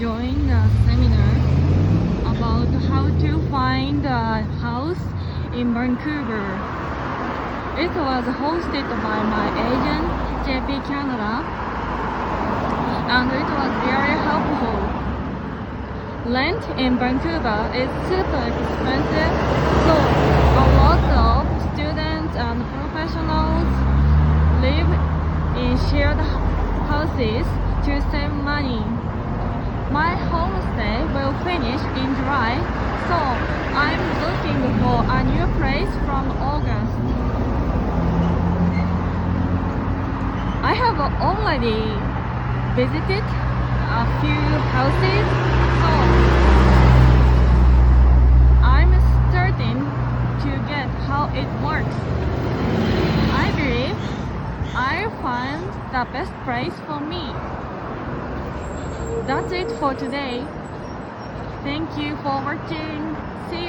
joined a seminar about how to find a house in Vancouver. It was hosted by my agent, JP Canada, and it was very helpful. Rent in Vancouver is super expensive, so a lot of students and professionals live in shared houses to save money. My homestay will finish in July, so I'm looking for a new place from August. I have already visited a few houses, so I'm starting to get how it works. I believe I'll find the best place for me. That's it for today. Thank you for watching. See